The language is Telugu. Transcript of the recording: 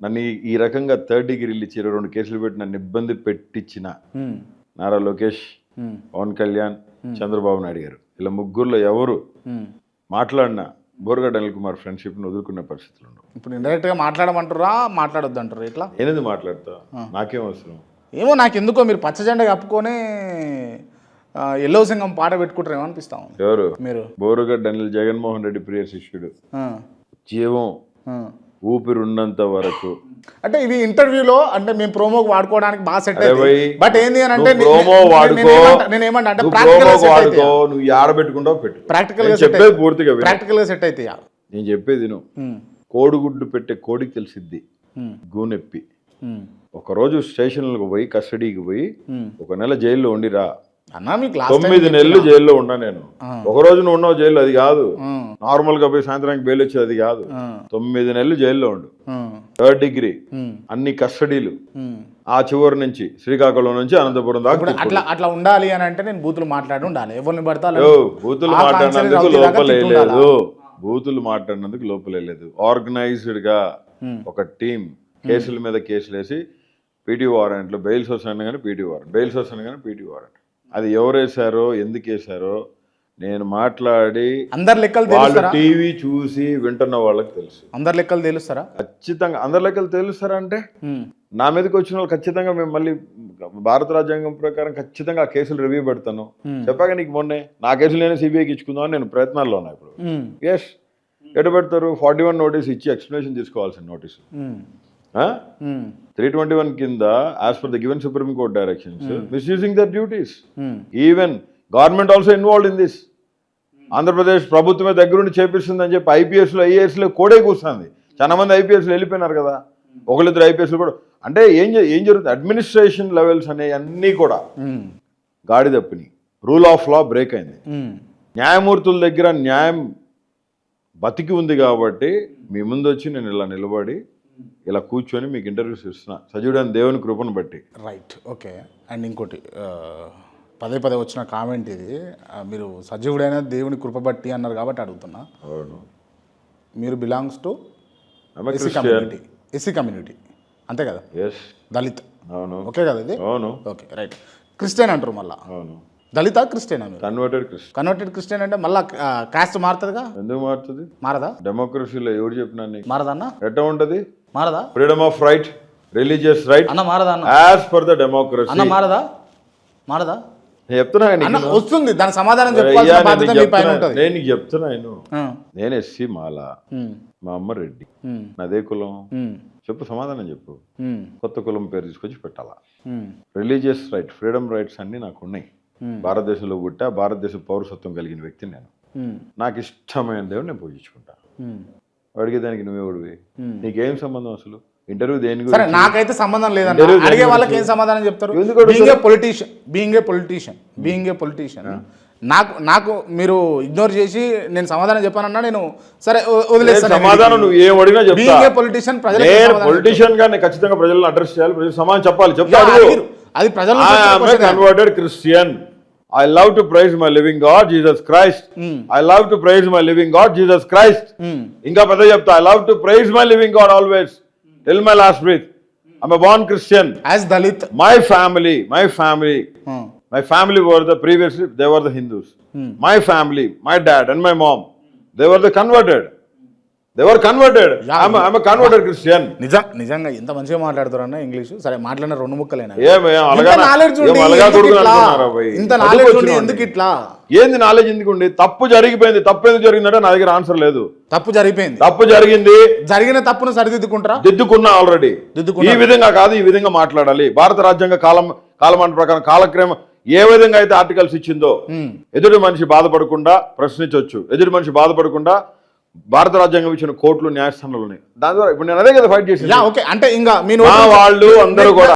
నన్ను ఈ రకంగా థర్డ్ డిగ్రీలు ఇచ్చి 22 కేసులు పెట్టి నన్ను ఇబ్బంది పెట్టించిన నారా లోకేష్, పవన్ కళ్యాణ్, చంద్రబాబు నాయుడు గారు, ఇలా ముగ్గురులో ఎవరు మాట్లాడినా బోరుగడ్డ అనిల్ కుమార్ ఫ్రెండ్షిప్ని వదులుకునే పరిస్థితులు ఉండవు. ఇప్పుడు ఇండైరెక్ట్గా మాట్లాడమంటారా, మాట్లాడొద్దు అంటారు? ఇట్లా నేనేది మాట్లాడతా, నాకేం అవసరం? ఏమో నాకు ఎందుకో మీరు పచ్చ జెండా కప్పుకొని ఎల్లో సింగం పాట పెట్టుకుంటారేమో అనిపిస్తాం. ఎవరు? మీరు. బోరుగడ్డ అనిల్ జగన్మోహన్ రెడ్డి ప్రియ శిష్యుడు. జీవం ఊపిరి ఉన్నంత వరకు. అంటే ఇది ఇంటర్వ్యూలో అంటే మేము ప్రోమోకి వాడుకోవడానికి బాగా సెట్ అయ్యింది. బట్ ఏంది అని అంటే ప్రోమో వాడుకో, నేను ఏమంటా అంటే వాడుకో, నువ్వు ఆడబెట్టుకుంటావు పెట్టు. ప్రాక్టికల్ గా చెప్పేది పూర్తిగా ప్రాక్టికల్ గా సెట్ అయితే నేను చెప్పేది నువ్వు కోడిగుడ్డు పెట్టే కోడికి తెలిసిద్ది గూనెప్పి. ఒకరోజు స్టేషన్లకు పోయి కస్టడీకి పోయి 1 నెల జైల్లో ఉండిరా అన్నా. మీకు 9 నెలలు జైల్లో ఉన్నా నేను. ఒక రోజు నువ్వు ఉన్నావు జైల్లో, అది కాదు. నార్మల్ గా పోయి సాయంత్రానికి బెయిల్ వచ్చేది, అది కాదు. 9 నెలలు జైల్లో ఉండు, థర్డ్ డిగ్రీ, అన్ని కస్టడీలు, ఆ చివరి నుంచి శ్రీకాకుళం నుంచి అనంతపురం దాకా. అట్లా ఉండాలి అని అంటే నేను బూతులు మాట్లాడి ఉండాలి. ఎవరిని పడతా బూతులు మాట్లాడినందుకు లోపలేదు, బూతులు మాట్లాడినందుకు లోపలేదు. ఆర్గనైజ్డ్ గా ఒక టీం కేసుల మీద కేసులు వేసి పీటీ వారెంట్లు, బెయిల్స్ వస్తాను కానీ పీటీ వారెంట్, బెయిల్స్ వస్తాను కానీ పీటీ వారెంట్. అది ఎవరు వేశారో, ఎందుకు వేశారో నేను మాట్లాడి అందరి లెక్కలు వాళ్ళు టీవీ చూసి వింటున్న వాళ్ళకి తెలుసు. అందరి లెక్కలు తెలుస్తారా? ఖచ్చితంగా అందరి లెక్కలు తెలుస్తారా అంటే నా మీదకి వచ్చిన వాళ్ళు ఖచ్చితంగా మేము మళ్ళీ భారత రాజ్యాంగం ప్రకారం ఖచ్చితంగా ఆ కేసులు రివ్యూ పెడతాను. చెప్పాక నీకు మొన్నే నా కేసులు నేను సిబిఐకి ఇచ్చుకుందామని నేను ప్రయత్నాల్లో ఉన్నా ఇప్పుడు. ఎస్, ఎటు పెడతారు? 41 నోటీస్ ఇచ్చి ఎక్స్ప్లెనేషన్ తీసుకోవాల్సిన నోటీసు. 321 కింద as per the given supreme court directions misusing their duties. Even government also involved in this. Andhra Pradesh ప్రభుత్వమే దగ్గరుండి చేపిస్తుందని చెప్పి ఐపీఎస్లో ఐఏఎస్లో కోడే కూర్చుంది. చాలా మంది ఐపీఎస్లు వెళ్ళిపోయినారు కదా, 1-2 ఐపీఎస్లు కూడా. అంటే ఏం జరుగుతుంది? అడ్మినిస్ట్రేషన్ లెవెల్స్ అనేవి అన్నీ కూడా గాడి తప్పిని, రూల్ ఆఫ్ లా బ్రేక్ అయింది. న్యాయమూర్తుల దగ్గర న్యాయం బతికి ఉంది కాబట్టి మీ ముందు వచ్చి నేను ఇలా నిలబడి ఇలా కూర్చొని మీకు ఇంటర్వ్యూస్ ఇస్తున్నా, సజీవుడైన దేవుని కృపను బట్టి. Right, okay. అండ్ ఇంకోటి పదే వచ్చిన కామెంట్ ఇది, మీరు సజీవుడైన దేవుని కృప బట్టి అన్నారు కాబట్టి అడుగుతున్నా. అవును, మీరు బిలాంగ్స్ టు ఎస్సీ కమ్యూనిటీ అంతే కదా? ఎస్. దళిత్. అవును. ఓకే కదా ఇది? అవును. Okay, right. క్రిస్టియన్ అంటారు మళ్ళా. అవును. దళిత క్రిస్టియన్ అని కన్వర్టెడ్ క్రిస్టియన్ అంటే మళ్ళా కాస్ట్ మారుతుందిగా? ఎందుకు మారుతుంది? మారదా? డెమోక్రసీలో ఎవరు చెప్పినా మారదా అన్న? ఎట్లా ఉంటది? మారదా? Freedom of right, religious right అన్న మారదా అన్న? యాజ్ పర్ ద డెమోక్రసీ అన్న మారదా? నేను చెప్తున్నా వస్తుంది దాని సమాధానం చెప్పాల్సిన బాధ్యత మీ పైన ఉంటది. నేను నీకు చెప్తున్నా, నేను ఎస్సీ మాల, మా అమ్మ రెడ్డి, నాదే కులం చెప్పు, సమాధానం చెప్పు. కొత్త కులం పేరు తీసుకొచ్చి పెట్టాలా? రిలీజియస్ రైట్, ఫ్రీడమ్ రైట్స్ అన్ని నాకు ఉన్నాయి. భారతదేశంలో పుట్టా, భారతదేశ పౌరసత్వం కలిగిన వ్యక్తిని నేను. నాకు ఇష్టమైన దేవుడు నేను పూజించుకుంటా. అడిగేదానికి నువ్వెవడివి? నీకేం సంబంధం అసలు? ఇంటర్వ్యూ దేని గురించి? నాకైతే సంబంధం లేదన్న. అడిగే వాళ్ళకి ఏం సమాధానం చెప్తారు? బీయింగ్ ఏ పొలిటీషియన్ నాకు మీరు ఇగ్నోర్ చేసి నేను సమాధానం చెప్పానన్నా నేను సరే వదిలేస్తాను. సమాధానం నువ్వు ఏం అడిగినా చెప్తా. పొలిటీషియన్ పొలిటీషియన్ గా ఖచ్చితంగా ప్రజలను అడ్రస్ చేయాలి, ప్రజలు సమాధానం చెప్పాలి. అది ప్రజలు. Converted Christian. I love to praise my living God, Jesus Christ. I love to praise my living God, Jesus Christ. Inga pada chepta, I love to praise my living God always, till my last breath. I'm a born Christian. As Dalit. My family were the previously, they were the Hindus. My family, my dad and my mom, they were the converted. They were converted. I'm a converted Christian. నిజంగా ఎంత మంచిగా మాట్లాడుతారు అన్న ఇంగ్లీష్. సరే మాట్లాడిన 2 ముక్కలేనా? ఇంత నాలెడ్జ్ ఉండి ఎందుకు ఇట్లా? ఏంది నాలెడ్జ్ ఎందుకు ఉండి? తప్పు జరిగిపోయింది. తప్పు ఎందుకు జరిగిందంటే నా దగ్గర ఆన్సర్ లేదు. తప్పు జరిగిపోయింది. తప్పు జరిగింది. జరిగిన తప్పును సరిదిద్దుకుంటారా? దిద్దుకున్నా ఆల్రెడీ. ఈ విధంగా కాదు, ఈ విధంగా మాట్లాడాలి. భారత రాజ్యాంగ కాలమాన ప్రకారం కాలక్రమం ఏ విధంగా అయితే ఆర్టికల్స్ ఇచ్చిందో ఎదుటి మనిషి బాధపడకుండా ప్రశ్నించవచ్చు, ఎదుటి మనిషి బాధపడకుండా భారత రాజ్యాంగం ఇచ్చిన కోర్టులు, న్యాయస్థానాలు ఉన్నాయి. దాని ద్వారా ఇప్పుడు నేను అదే కదా ఫైట్ చేసి. ఓకే, అంటే ఇంకా వాళ్ళు అందరూ కూడా